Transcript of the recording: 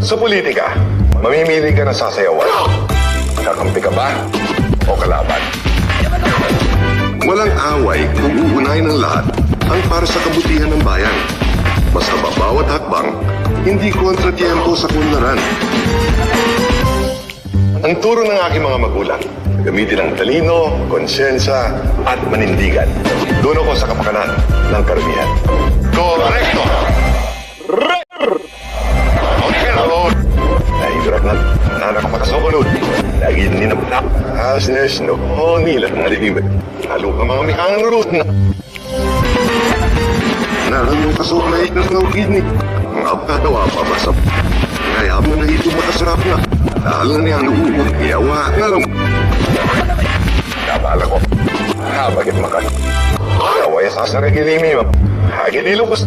Sa politika, mamimili ka ng sasayawan. Kakampi ka ba o kalaban? Walang away kung uunahin ng lahat ang para sa kabutihan ng bayan. Basta ba bawat hakbang, hindi kontratiempo sa kunlaran. Ang turo ng aking mga magulang, gamitin ang talino, konsensya, at manindigan. Doon ako sa kapakanan ng karamihan. Correcto! Nahibirak na anak ang makasokunod. Lagi ninabnak. Asnes, no, nila ng alibibig. Lalo ka mga mikang rurut na. Naran yung kasukay ng ngawin ni. Ang abkatawa pa basta. Kaya mo na ito makasarap na. Dahil na niya nuunod, iyawa nga lang. Nabala ko. Bakit makas? Kawaya sa saragilimi mo. Hagin ilubos.